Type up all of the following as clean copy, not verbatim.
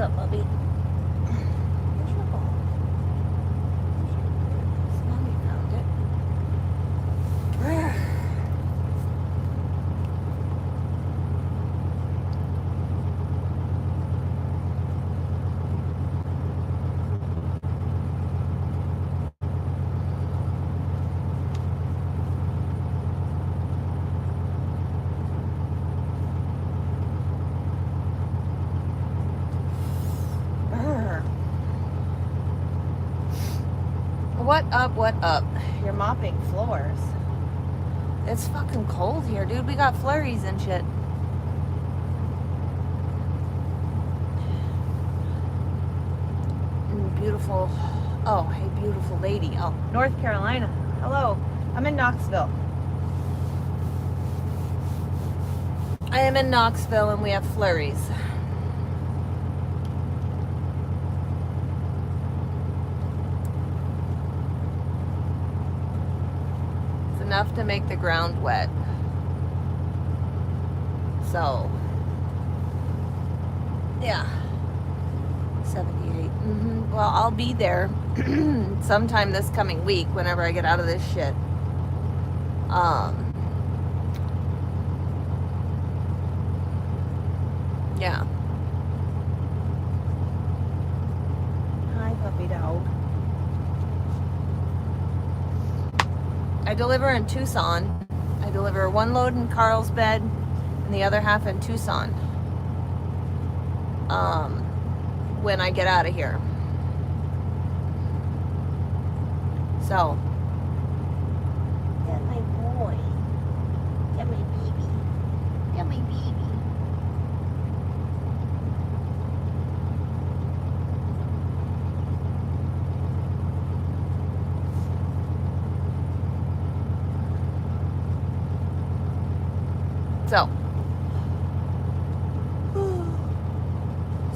up, puppy? Where's your ball? Mommy found it. What up, what up? You're mopping floors. It's fucking cold here, dude. We got flurries and shit. Beautiful. Oh, hey, beautiful lady. Oh, North Carolina. Hello. I'm in Knoxville. I am in Knoxville and we have flurries. Enough to make the ground wet. So, yeah. 78. Well, I'll be there sometime this coming week whenever I get out of this shit. Yeah. Hi, puppy dog. I deliver in Tucson. I deliver one load in Carlsbad and the other half in Tucson. When I get out of here. So. That's my boy. That's my baby. That's my baby. So,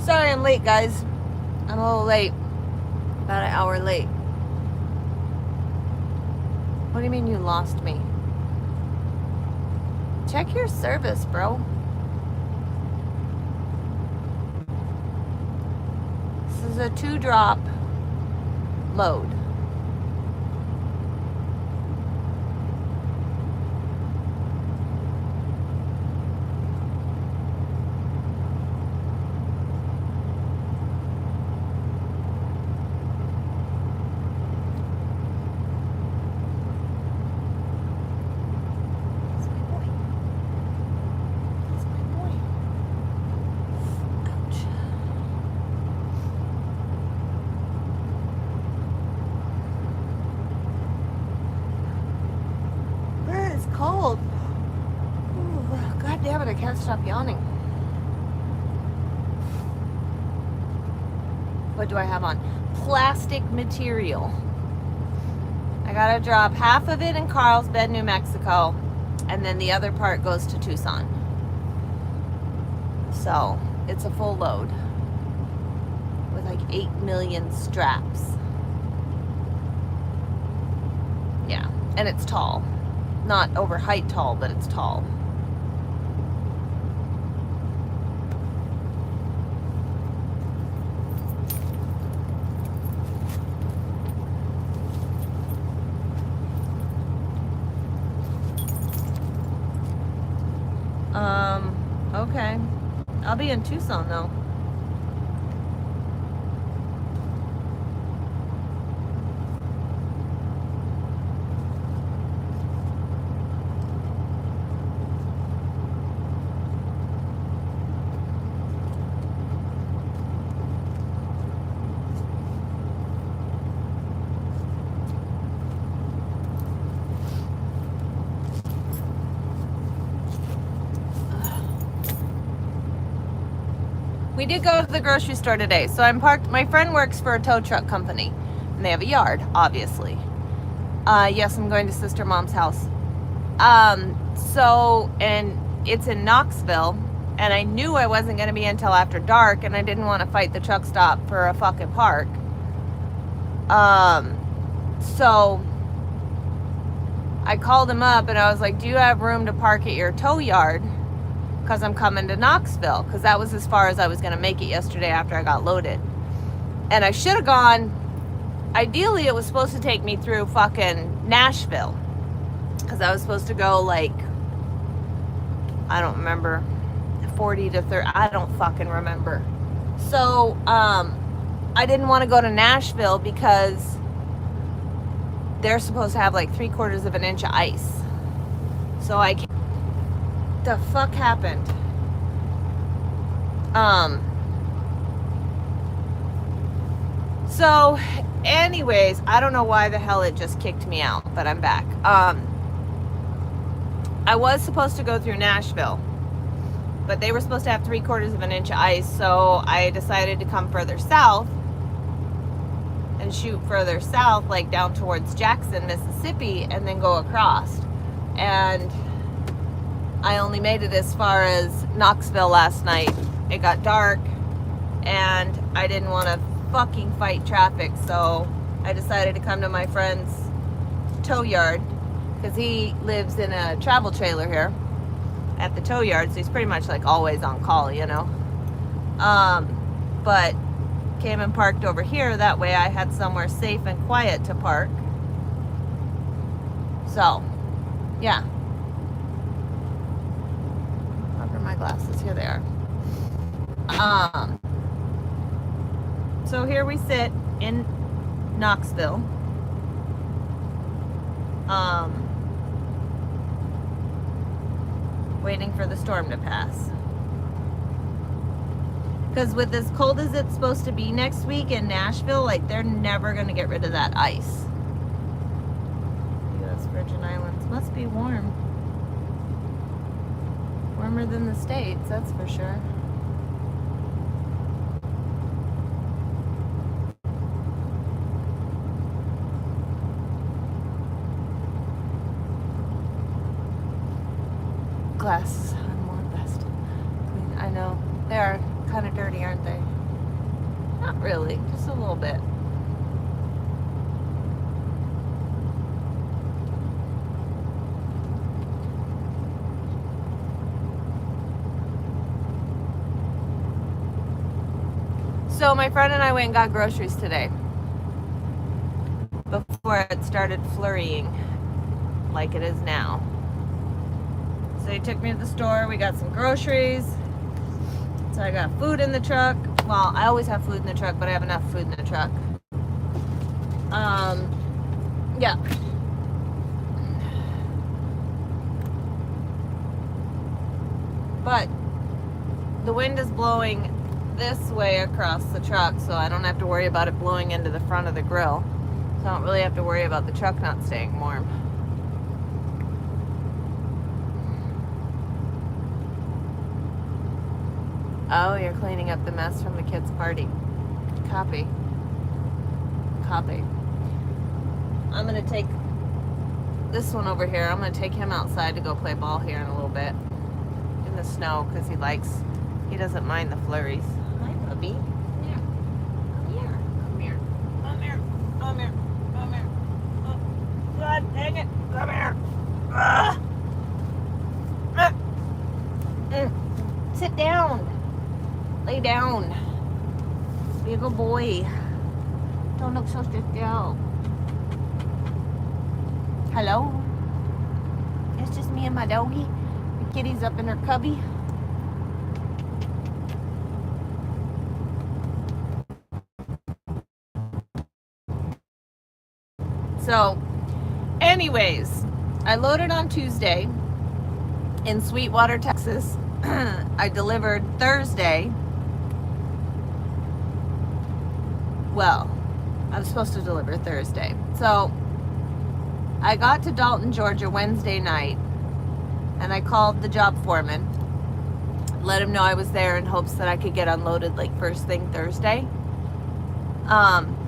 sorry I'm late, guys. I'm a little late. About an hour late. What do you mean you lost me? Check your service, bro. This is a 2-drop load. Cold. Ooh, God damn it, I can't stop yawning. What do I have on? Plastic material. I gotta drop half of it in Carlsbad, New Mexico, and then the other part goes to Tucson. So, it's a full load with like 8 million straps. Yeah, and it's tall. Not over height tall, but it's tall. Okay. I'll be in Tucson though. We did go to the grocery store today. So I'm parked. My friend works for a tow truck company, and they have a yard, obviously. Yes, I'm going to Sister Mom's house. And it's in Knoxville, and I knew I wasn't going to be until after dark, and I didn't want to fight the truck stop for a fucking park. So I called him up, and I was like, "Do you have room to park at your tow yard? because I'm coming to Knoxville, because that was as far as I was going to make it yesterday after I got loaded. And I should have gone, ideally it was supposed to take me through fucking Nashville, because I was supposed to go like, I don't remember, 40 to 30, I don't fucking remember. So I didn't want to go to Nashville because they're supposed to have like 3/4 of an inch of ice. So I can't. The fuck happened? So anyways, I don't know why the hell it just kicked me out, but I'm back. I was supposed to go through Nashville, but they were supposed to have 3/4 of an inch of ice, so I decided to come further south and shoot further south, like down towards Jackson, Mississippi, and then go across. And I only made it as far as Knoxville last night. It got dark, and I didn't want to fucking fight traffic, so I decided to come to my friend's tow yard, because he lives in a travel trailer here at the tow yard, so he's pretty much like always on call, you know. But came and parked over here, that way I had somewhere safe and quiet to park. So yeah, where are my glasses? Here they are. So here we sit in Knoxville, waiting for the storm to pass. Because with as cold as it's supposed to be next week in Nashville, like, they're never going to get rid of that ice. U.S. Virgin Islands must be warm. Warmer than the States, that's for sure. Glasses on more best. I know. They are kind of dirty, aren't they? Not really, just a little bit. So my friend and I went and got groceries today before it started flurrying like it is now. So he took me to the store, we got some groceries. So I got food in the truck. Well, I always have food in the truck, but I have enough food in the truck. Yeah. But the wind is blowing this way across the truck, so I don't have to worry about it blowing into the front of the grill. So I don't really have to worry about the truck not staying warm. Oh, you're cleaning up the mess from the kids' party. Copy. Copy. I'm going to take this one over here. I'm going to take him outside to go play ball here in a little bit. In the snow, because he doesn't mind the flurries. Hi, puppy. Come here. Come here. Come here. Come here. Come here. Come here. Oh, God dang it. Come here. Sit down. Lay down. Be a good boy. Don't look so stressed out. Hello? It's just me and my doggy. The kitty's up in her cubby. So, anyways, I loaded on Tuesday in Sweetwater, Texas. I delivered Thursday. Well, I was supposed to deliver Thursday. So I got to Dalton, Georgia Wednesday night, and I called the job foreman, let him know I was there in hopes that I could get unloaded like first thing Thursday,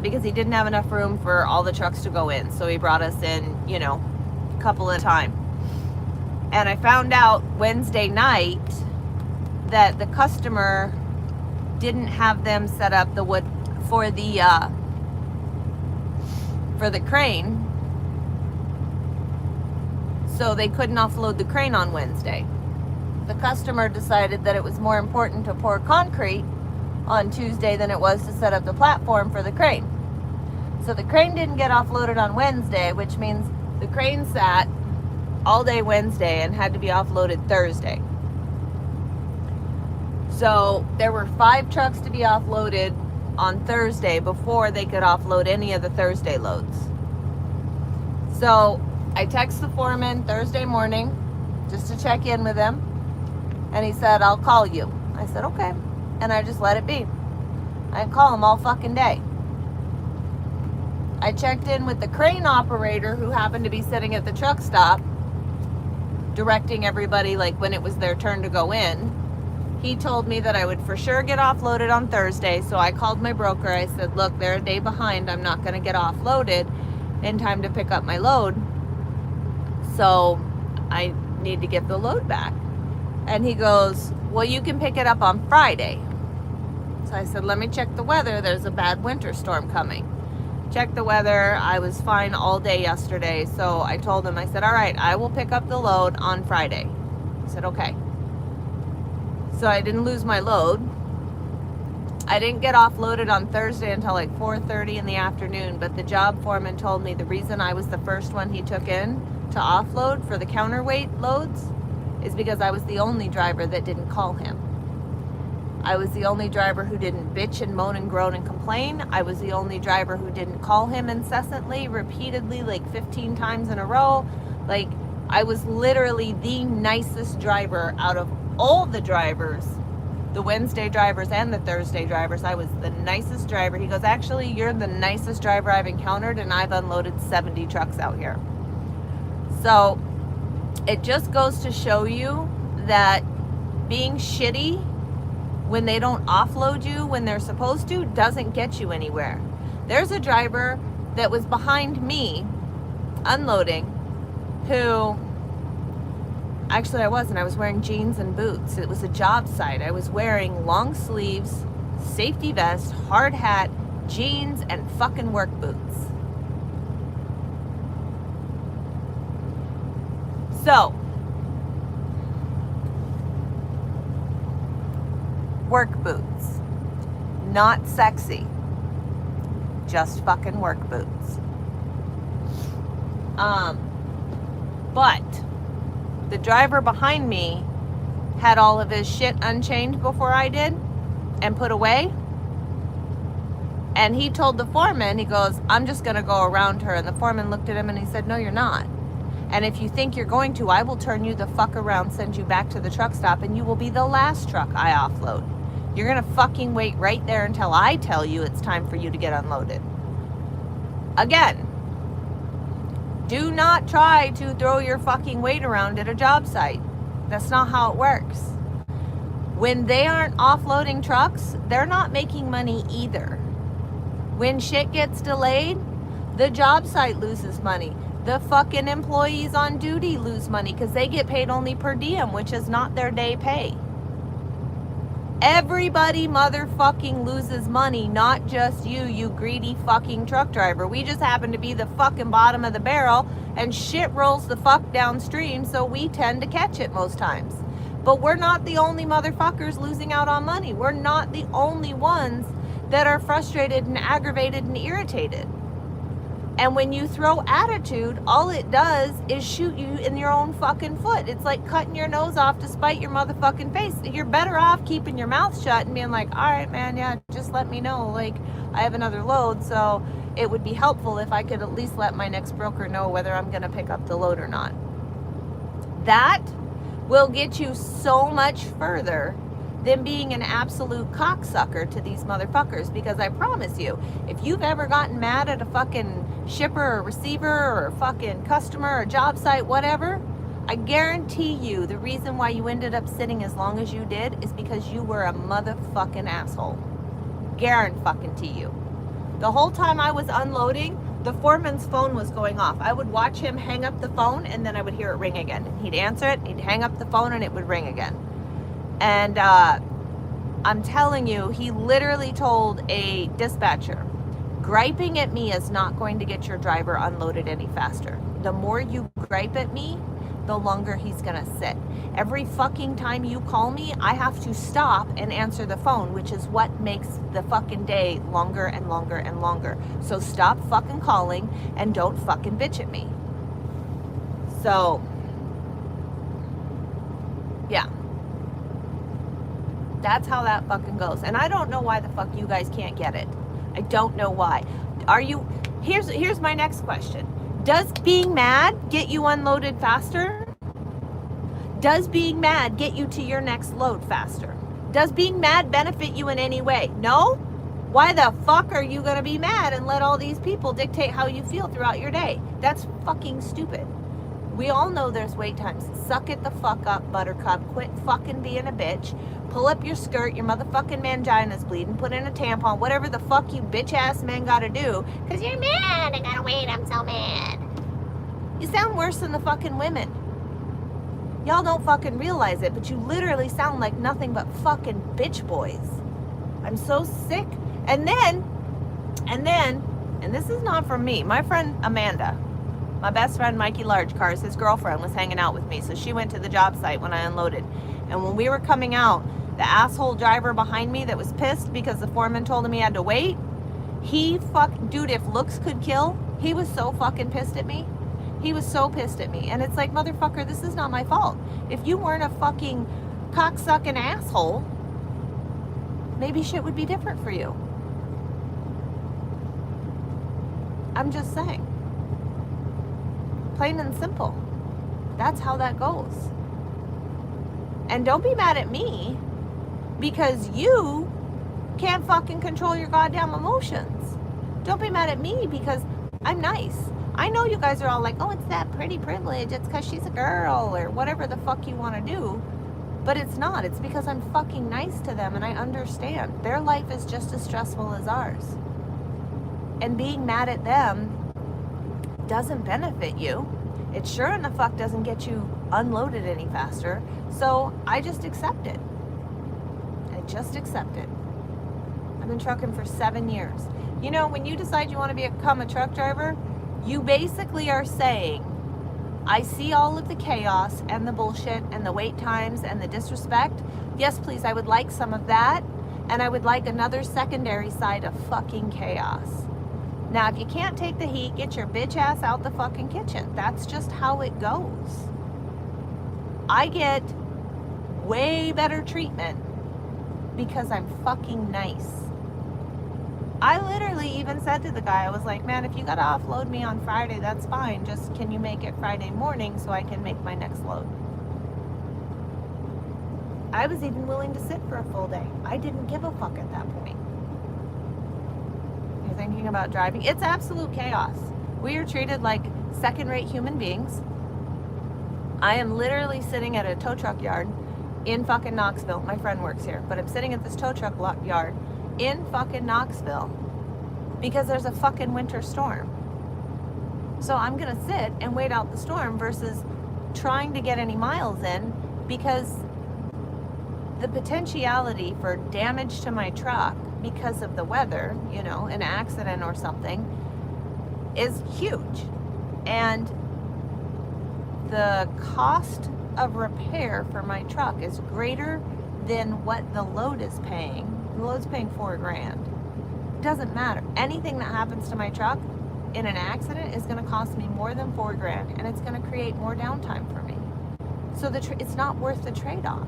because he didn't have enough room for all the trucks to go in. So he brought us in, you know, a couple at a time. And I found out Wednesday night that the customer didn't have them set up the wood for the crane, so they couldn't offload the crane on Wednesday. the customer decided that it was more important to pour concrete on Tuesday than it was to set up the platform for the crane. So the crane didn't get offloaded on Wednesday, which means the crane sat all day Wednesday and had to be offloaded Thursday. So there were 5 trucks to be offloaded on Thursday before they could offload any of the Thursday loads. So I text the foreman Thursday morning just to check in with him, and he said, I'll call you. I said, okay. And I just let it be. I didn't call him all fucking day. I checked in with the crane operator who happened to be sitting at the truck stop directing everybody like when it was their turn to go in. He told me that I would for sure get offloaded on Thursday, so I called my broker. I said, look, they're a day behind. I'm not going to get offloaded in time to pick up my load, so I need to get the load back. And he goes, well, you can pick it up on Friday. So I said, let me check the weather. There's a bad winter storm coming. Checked the weather. I was fine all day yesterday, so I told him, I said, all right, I will pick up the load on Friday. He said, okay. So I didn't lose my load. I didn't get offloaded on Thursday until like 4:30 in the afternoon, but the job foreman told me the reason I was the first one he took in to offload for the counterweight loads is because I was the only driver that didn't call him. I was the only driver who didn't bitch and moan and groan and complain. I was the only driver who didn't call him incessantly, repeatedly, like 15 times in a row. Like, I was literally the nicest driver out of all the drivers, the Wednesday drivers and the Thursday drivers. I was the nicest driver. He goes, actually, you're the nicest driver I've encountered, and I've unloaded 70 trucks out here. So it just goes to show you that being shitty when they don't offload you when they're supposed to doesn't get you anywhere. There's a driver that was behind me unloading who, actually I wasn't. I was wearing jeans and boots. It was a job site. I was wearing long sleeves, safety vest, hard hat, jeans, and fucking work boots. So, work boots. Not sexy. Just fucking work boots. But the driver behind me had all of his shit unchained before I did and put away. And he told the foreman, he goes, I'm just going to go around her. And the foreman looked at him and he said, no, you're not. And if you think you're going to, I will turn you the fuck around, send you back to the truck stop, and you will be the last truck I offload. You're going to fucking wait right there until I tell you it's time for you to get unloaded. Again, do not try to throw your fucking weight around at a job site. That's not how it works. When they aren't offloading trucks, they're not making money either. When shit gets delayed, the job site loses money. The fucking employees on duty lose money because they get paid only per diem, which is not their day pay. Everybody motherfucking loses money, not just you, you greedy fucking truck driver. We just happen to be the fucking bottom of the barrel and shit rolls the fuck downstream, so we tend to catch it most times. But we're not the only motherfuckers losing out on money. We're not the only ones that are frustrated and aggravated and irritated. And when you throw attitude, all it does is shoot you in your own fucking foot. It's like cutting your nose off to spite your motherfucking face. You're better off keeping your mouth shut and being like, all right, man, yeah, just let me know. Like, I have another load, so it would be helpful if I could at least let my next broker know whether I'm going to pick up the load or not. That will get you so much further than being an absolute cocksucker to these motherfuckers. Because I promise you, if you've ever gotten mad at a fucking shipper or receiver or a fucking customer or job site, whatever, I guarantee you the reason why you ended up sitting as long as you did is because you were a motherfucking asshole. Guarantee you. The whole time I was unloading, the foreman's phone was going off. I would watch him hang up the phone and then I would hear it ring again. He'd answer it, he'd hang up the phone and it would ring again. And I'm telling you, he literally told a dispatcher, griping at me is not going to get your driver unloaded any faster. The more you gripe at me, the longer he's gonna sit. Every fucking time you call me, I have to stop and answer the phone, which is what makes the fucking day longer and longer and longer. So stop fucking calling and don't fucking bitch at me. So, yeah. That's how that fucking goes. And I don't know why the fuck you guys can't get it. I don't know why. Here's my next question. Does being mad get you unloaded faster? Does being mad get you to your next load faster? Does being mad benefit you in any way? No? Why the fuck are you gonna be mad and let all these people dictate how you feel throughout your day? That's fucking stupid. We all know there's wait times. Suck it the fuck up, buttercup. Quit fucking being a bitch. Pull up your skirt, your motherfucking mangina's bleeding, put in a tampon, whatever the fuck you bitch ass men gotta do, cause you're mad, I gotta wait, I'm so mad. You sound worse than the fucking women. Y'all don't fucking realize it, but you literally sound like nothing but fucking bitch boys. I'm so sick. And this is not from me. My friend Amanda, my best friend Mikey Largecars, his girlfriend was hanging out with me, so she went to the job site when I unloaded. And when we were coming out, the asshole driver behind me that was pissed because the foreman told him he had to wait, dude, if looks could kill, he was so fucking pissed at me. He was so pissed at me. And it's like, motherfucker, this is not my fault. If you weren't a fucking cocksucking asshole, maybe shit would be different for you. I'm just saying. Plain and simple. That's how that goes. And don't be mad at me because you can't fucking control your goddamn emotions. Don't be mad at me because I'm nice. I know you guys are all like, oh, it's that pretty privilege. It's because she's a girl or whatever the fuck you want to do. But it's not. It's because I'm fucking nice to them and I understand. Their life is just as stressful as ours. And being mad at them doesn't benefit you. It sure in the fuck doesn't get you unloaded any faster. So I just accept it. I just accept it. I've been trucking for 7 years. You know, when you decide you want to become a truck driver, you basically are saying, I see all of the chaos and the bullshit and the wait times and the disrespect. Yes, please, I would like some of that. And I would like another secondary side of fucking chaos. Now, if you can't take the heat, get your bitch ass out the fucking kitchen. That's just how it goes. I get way better treatment because I'm fucking nice. I literally even said to the guy, I was like, man, if you gotta offload me on Friday, that's fine. Just can you make it Friday morning so I can make my next load? I was even willing to sit for a full day. I didn't give a fuck at that point. You're thinking about driving? It's absolute chaos. We are treated like second-rate human beings. I am literally sitting at a tow truck yard in fucking Knoxville. My friend works here, but I'm sitting at this tow truck yard in fucking Knoxville because there's a fucking winter storm. So I'm gonna sit and wait out the storm versus trying to get any miles in because the potentiality for damage to my truck because of the weather, you know, an accident or something, is huge. And the cost of repair for my truck is greater than what the load is paying. The load's paying $4,000. It doesn't matter. Anything that happens to my truck in an accident is going to cost me more than $4,000, and it's going to create more downtime for me. So it's not worth the trade-off.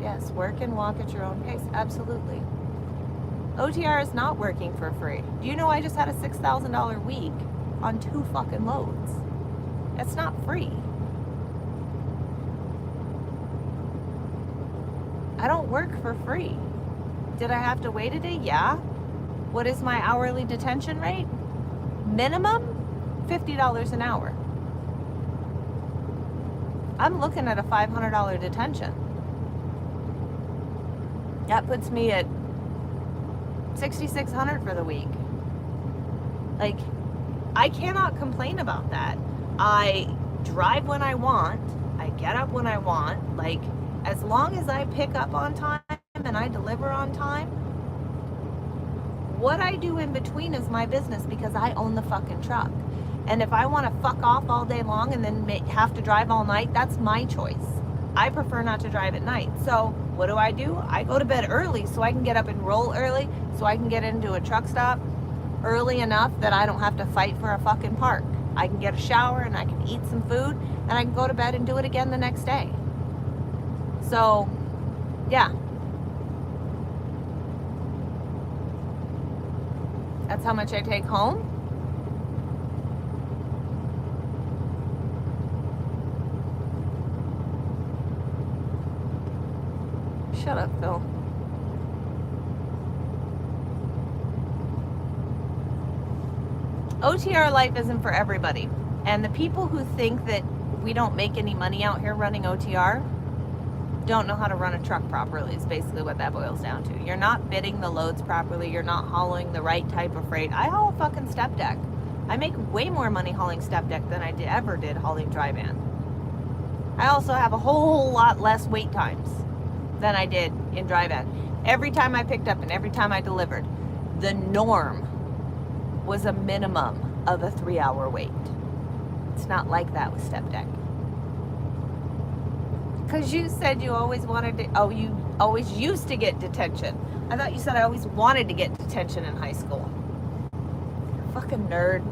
Yes, work and walk at your own pace. Absolutely. OTR is not working for free. Do you know I just had a $6,000 week on 2 fucking loads? That's not free. I don't work for free. Did I have to wait a day? Yeah. What is my hourly detention rate? Minimum $50 an hour. I'm looking at a $500 detention. That puts me at $6,600 for the week. Like, I cannot complain about that. I drive when I want. I get up when I want. Like, as long as I pick up on time and I deliver on time, what I do in between is my business because I own the fucking truck. And if I want to fuck off all day long and then have to drive all night, that's my choice. I prefer not to drive at night. So what do? I go to bed early so I can get up and roll early, so I can get into a truck stop early enough that I don't have to fight for a fucking park. I can get a shower and I can eat some food and I can go to bed and do it again the next day. So, yeah. That's how much I take home. Shut up, Phil. OTR life isn't for everybody. And the people who think that we don't make any money out here running OTR don't know how to run a truck properly, is basically what that boils down to. You're not bidding the loads properly. You're not hauling the right type of freight. I haul a fucking step deck. I make way more money hauling step deck than I ever did hauling dry van. I also have a whole lot less wait times than I did in dry van. Every time I picked up and every time I delivered, the norm was a minimum of a 3-hour wait. It's not like that with step deck. Because you said you always wanted to, you always used to get detention. I thought you said I always wanted to get detention in high school. Fucking nerd.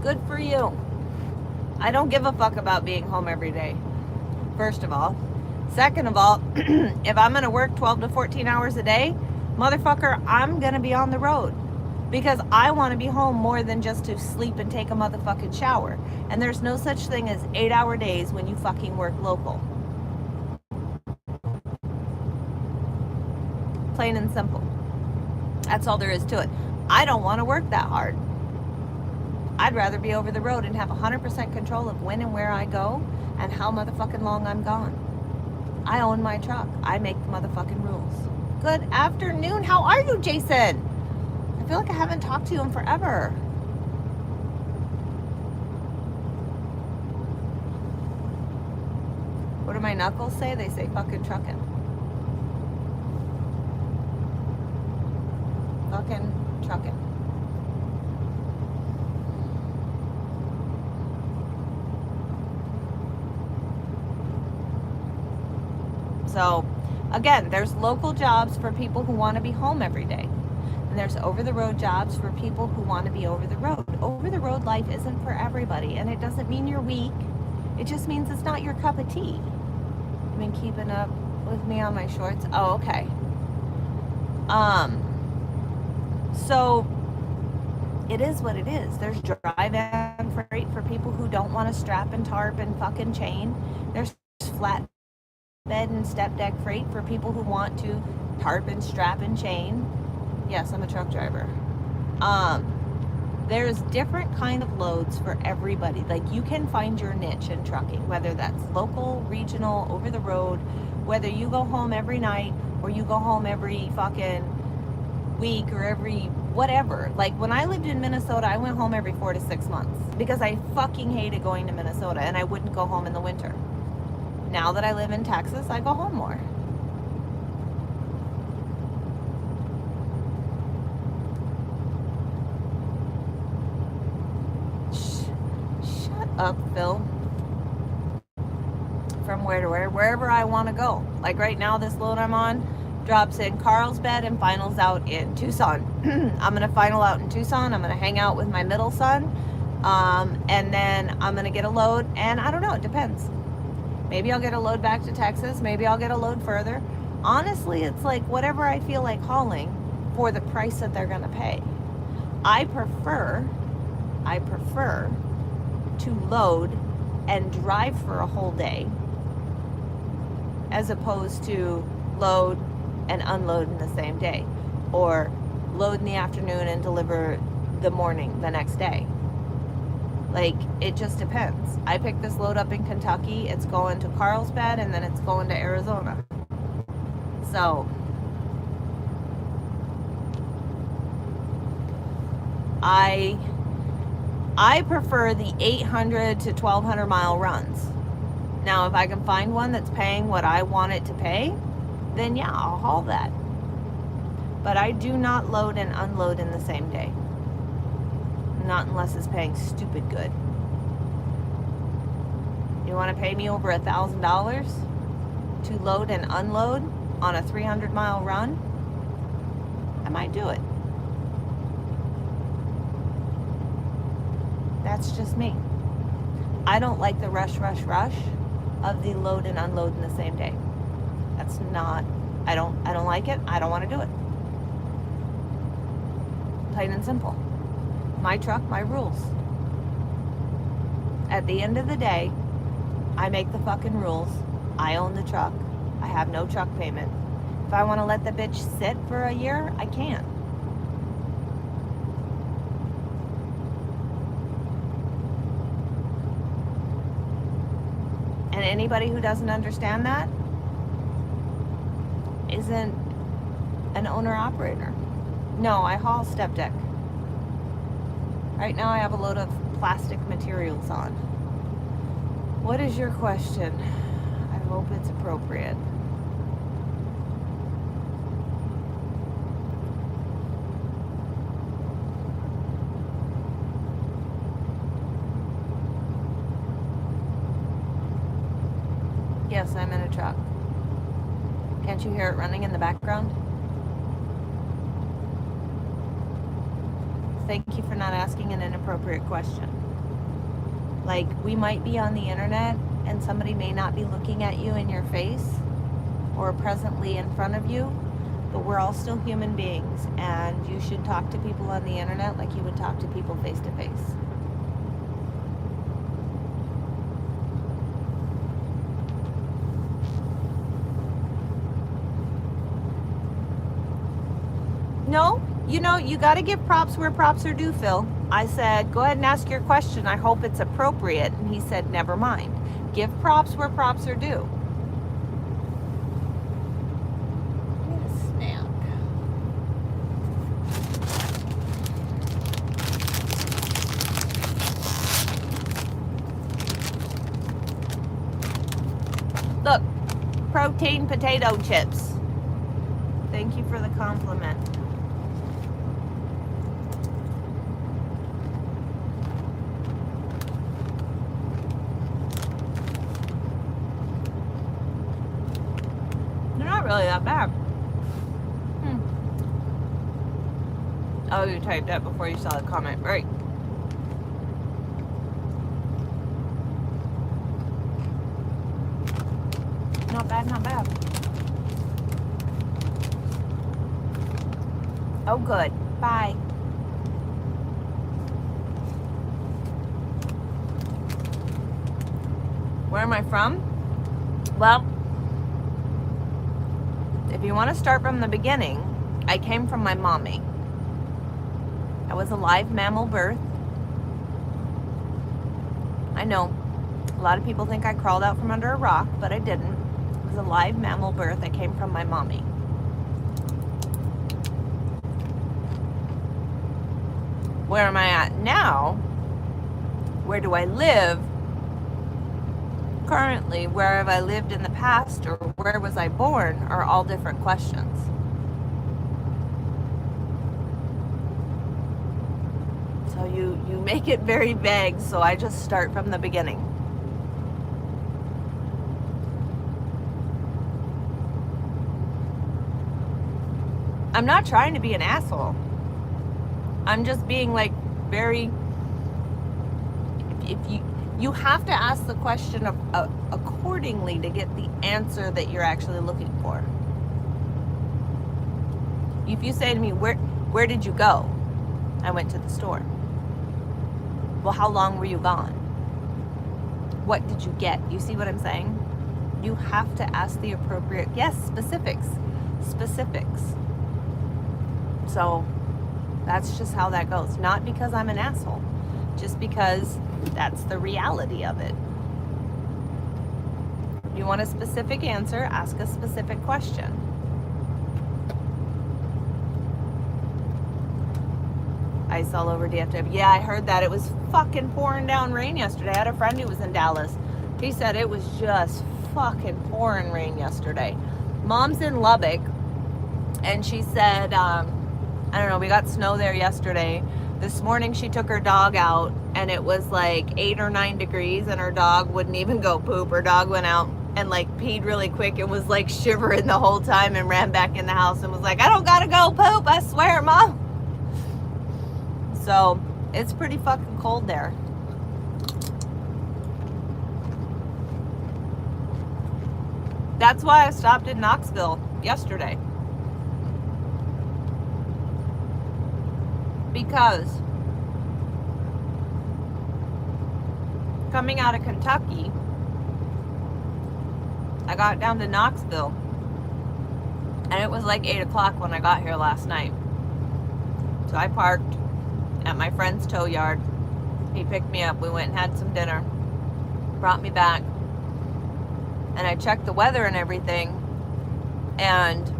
Good for you. I don't give a fuck about being home every day, first of all. Second of all, if I'm going to work 12 to 14 hours a day, motherfucker, I'm going to be on the road. Because I want to be home more than just to sleep and take a motherfucking shower. And there's no such thing as 8-hour days when you fucking work local. Plain and simple. That's all there is to it. I don't want to work that hard. I'd rather be over the road and have 100% control of when and where I go and how motherfucking long I'm gone. I own my truck. I make the motherfucking rules. Good afternoon. How are you, Jason? I feel like I haven't talked to you in forever. What do my knuckles say? They say fucking trucking. Fucking trucking. So, again, there's local jobs for people who want to be home every day. And there's over-the-road jobs for people who want to be over the road. Over-the-road life isn't for everybody, and it doesn't mean you're weak. It just means it's not your cup of tea. You've been keeping up with me on my shorts? Oh, okay. So, it is what it is. There's dry van freight for people who don't want to strap and tarp and fucking chain. There's flat bed and step deck freight for people who want to tarp and strap and chain. Yes, I'm a truck driver. There's different kind of loads for everybody. Like, you can find your niche in trucking, whether that's local, regional, over the road, whether you go home every night or you go home every fucking week or every whatever. Like, when I lived in Minnesota, I went home every 4 to 6 months because I fucking hated going to Minnesota and I wouldn't go home in the winter. Now that I live in Texas, I go home more. Shut up, Phil. From where to where? Wherever I want to go. Like right now, this load I'm on drops in Carlsbad and finals out in Tucson. I'm going to final out in Tucson. I'm going to hang out with my middle son. And then I'm going to get a load. And I don't know, it depends. Maybe I'll get a load back to Texas. Maybe I'll get a load further. Honestly, it's like whatever I feel like hauling for the price that they're going to pay. I prefer to load and drive for a whole day as opposed to load and unload in the same day, or load in the afternoon and deliver the morning the next day. Like, it just depends. I picked this load up in Kentucky. It's going to Carlsbad, and then it's going to Arizona. So, I prefer the 800 to 1200 mile runs. Now, if I can find one that's paying what I want it to pay, then yeah, I'll haul that. But I do not load and unload in the same day. Not unless it's paying stupid good. You want to pay me over $1,000 to load and unload on a 300 mile run? I might do it. That's just me. I don't like the rush of the load and unload in the same day. That's not, I don't like it. I don't want to do it. Plain and simple. My truck, my rules. At the end of the day, I make the fucking rules. I own the truck. I have no truck payment. If I want to let the bitch sit for a year, I can. And anybody who doesn't understand that isn't an owner-operator. No, I haul step deck. Right now I have a load of plastic materials on. What is your question? I hope it's appropriate. Yes, I'm in a truck. Can't you hear it running in the background? Thank you for not asking an inappropriate question. Like, we might be on the internet and somebody may not be looking at you in your face or presently in front of you, but we're all still human beings, and you should talk to people on the internet like you would talk to people face to face. No, you know, you got to give props where props are due, Phil. I said, go ahead and ask your question. I hope it's appropriate. And he said, never mind. Give props where props are due. I need a snack. Look, protein potato chips. Thank you for the compliment. Really that bad. Oh, you typed that before you saw the comment, right? Not bad, not bad. Oh, good. Bye. Where am I from? Well, if you want to start from the beginning, I came from my mommy. I was a live mammal birth. I know, a lot of people think I crawled out from under a rock, but I didn't. It was a live mammal birth. I came from my mommy. Where am I at now? Where do I live? Currently, where have I lived in the past, or where was I born, are all different questions. So you make it very vague, so I just start from the beginning. I'm not trying to be an asshole. I'm just being like very, if you have to ask the question accordingly to get the answer that you're actually looking for. If you say to me, where did you go? I went to the store. Well, how long were you gone? What did you get? You see what I'm saying? You have to ask the appropriate, yes, specifics. So that's just how that goes. Not because I'm an asshole. just because that's the reality of it. You want a specific answer, ask a specific question. Ice all over DFW. Yeah, I heard that. It was fucking pouring down rain yesterday. I had a friend who was in Dallas. He said it was just fucking pouring rain yesterday. Mom's in Lubbock, and she said, I don't know, we got snow there yesterday. This morning she took her dog out, and it was like 8 or 9 degrees, and her dog wouldn't even go poop. Her dog went out and like peed really quick and was like shivering the whole time and ran back in the house and was like, I don't gotta go poop, I swear, Mom. So it's pretty fucking cold there. That's why I stopped in Knoxville yesterday. Because coming out of Kentucky, I got down to Knoxville, and it was like 8 o'clock when I got here last night. So I parked at my friend's tow yard. He picked me up. We went and had some dinner, brought me back, and I checked the weather and everything. And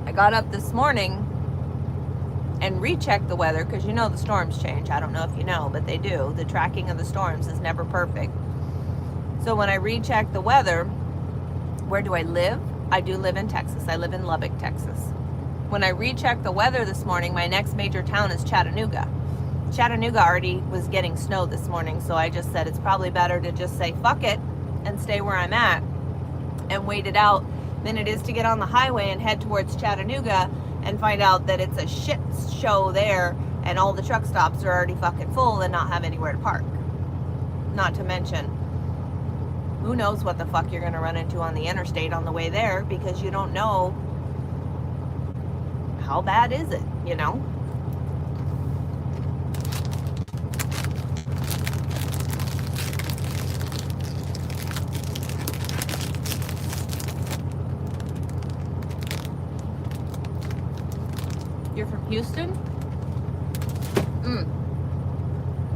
I got up this morning and rechecked the weather, because you know the storms change. I don't know if you know, but they do. The tracking of the storms is never perfect. So when I rechecked the weather, where do I live? I do live in Texas. I live in Lubbock, Texas. When I rechecked the weather this morning, my next major town is Chattanooga. Chattanooga already was getting snow this morning, so I just said it's probably better to just say fuck it and stay where I'm at and wait it out than it is to get on the highway and head towards Chattanooga and find out that it's a shit show there and all the truck stops are already fucking full and not have anywhere to park. Not to mention, who knows what the fuck you're gonna run into on the interstate on the way there, because you don't know how bad is it, you know? You're from Houston?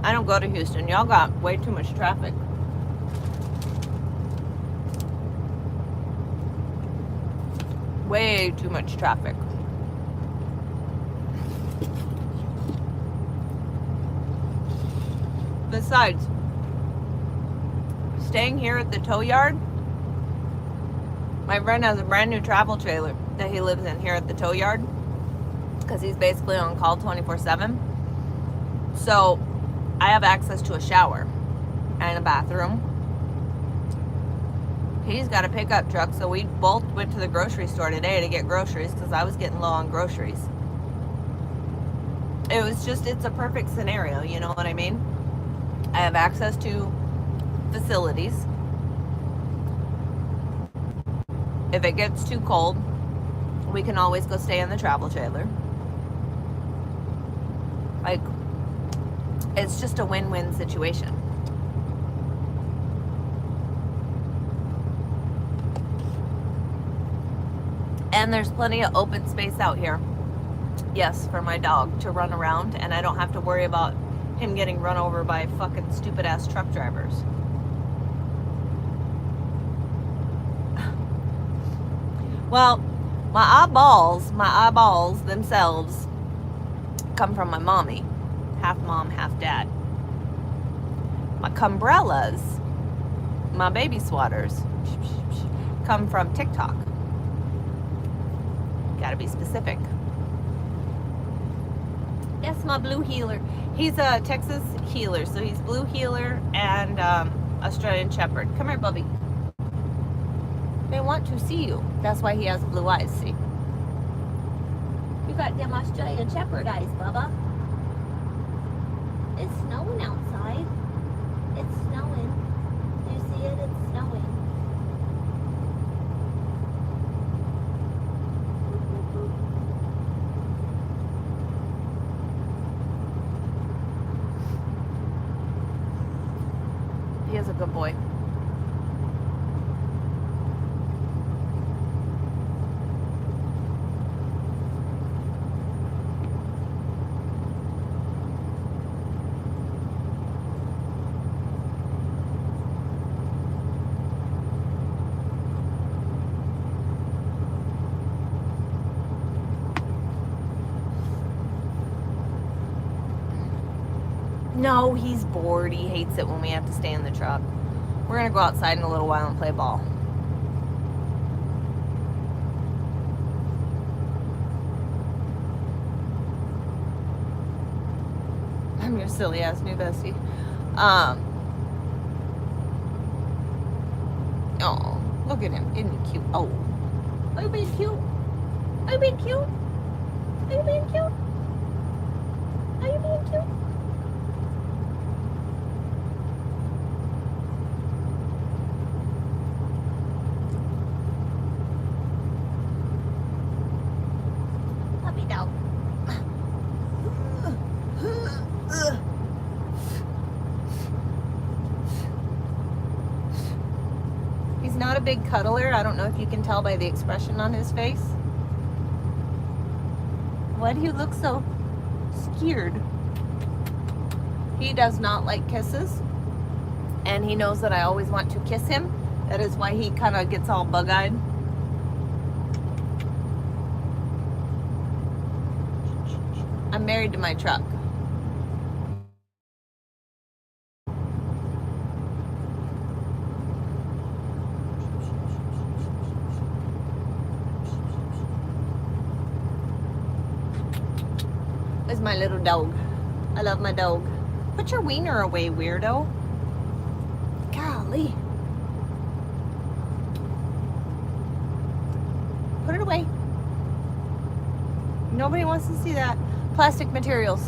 I don't go to Houston. Y'all got way too much traffic. Way too much traffic. Besides, staying here at the tow yard, my friend has a brand new travel trailer that he lives in here at the tow yard, because he's basically on call 24/7. So I have access to a shower and a bathroom. He's got a pickup truck, so we both went to the grocery store today to get groceries because I was getting low on groceries. It's a perfect scenario, you know what I mean? I have access to facilities. If it gets too cold, we can always go stay in the travel trailer. Like, it's just a win-win situation. And there's plenty of open space out here. Yes, for my dog to run around, and I don't have to worry about him getting run over by fucking stupid ass truck drivers. Well, my eyeballs themselves come from my mommy. Half mom, half dad. My cumbrellas, my baby swatters, come from TikTok. Gotta be specific. Yes, my blue heeler. He's a Texas heeler, so he's blue heeler and Australian Shepherd. Come here, Bubby. They want to see you. That's why he has blue eyes, see? You got them Australian Shepherd eyes, Bubba. It's snowing outside. It's snowing. Do you see it? It's snowing. He is a good boy. No, he's bored. He hates it when we have to stay in the truck. We're gonna go outside in a little while and play ball. I'm your silly ass new bestie. Oh, look at him. Isn't he cute? Oh. Are you being cute? Are you being cute? Are you being cute? Are you being cute? Puppy dog. He's not a big cuddler. I don't know if you can tell by the expression on his face. Why do you look so scared? He does not like kisses, and he knows that I always want to kiss him. That is why he kind of gets all bug-eyed. I'm married to my truck. Is my little dog. I love my dog. Put your wiener away, weirdo. Golly. Put it away. Nobody wants to see that. Plastic materials.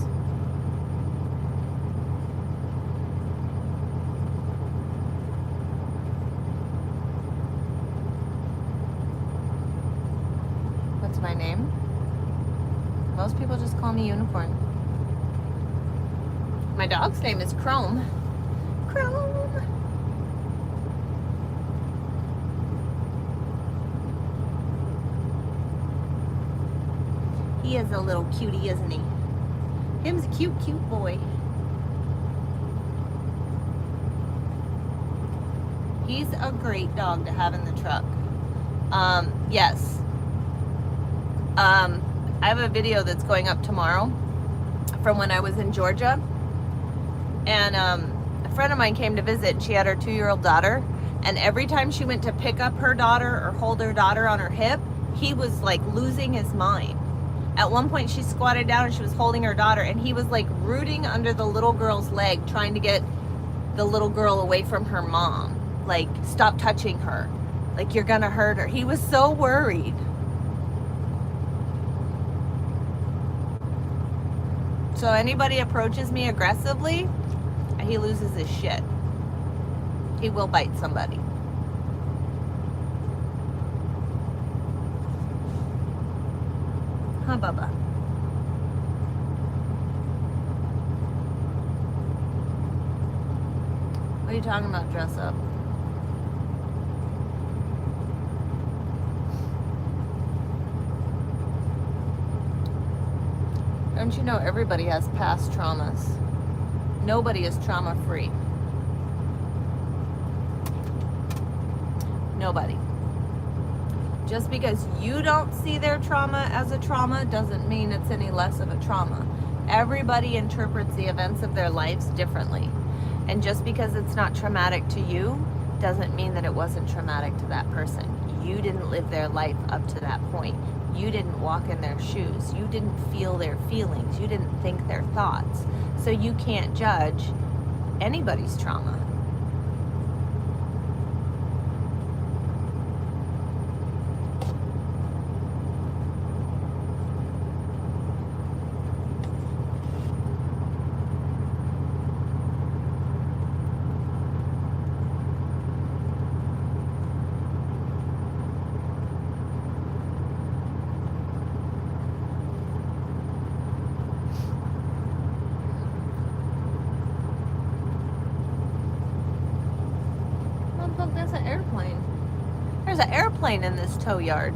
What's my name? Most people just call me Unicorn. My dog's name is Chrome. Chrome. He is a little cutie, isn't he? Him's a cute, cute boy. He's a great dog to have in the truck. Yes. I have a video that's going up tomorrow from when I was in Georgia. And a friend of mine came to visit. She had her 2-year-old daughter. And every time she went to pick up her daughter or hold her daughter on her hip, he was like losing his mind. At one point she squatted down and she was holding her daughter, and he was like rooting under the little girl's leg, trying to get the little girl away from her mom. Like, stop touching her. Like, you're gonna hurt her. He was so worried. So anybody approaches me aggressively, he loses his shit. He will bite somebody. Huh, Bubba? What are you talking about, dress up? Don't you know everybody has past traumas? Nobody is trauma-free. Nobody. Just because you don't see their trauma as a trauma doesn't mean it's any less of a trauma. Everybody interprets the events of their lives differently. And just because it's not traumatic to you doesn't mean that it wasn't traumatic to that person. You didn't live their life up to that point. You didn't walk in their shoes. You didn't feel their feelings. You didn't think their thoughts. So you can't judge anybody's trauma. Look, that's an airplane. There's an airplane in this tow yard.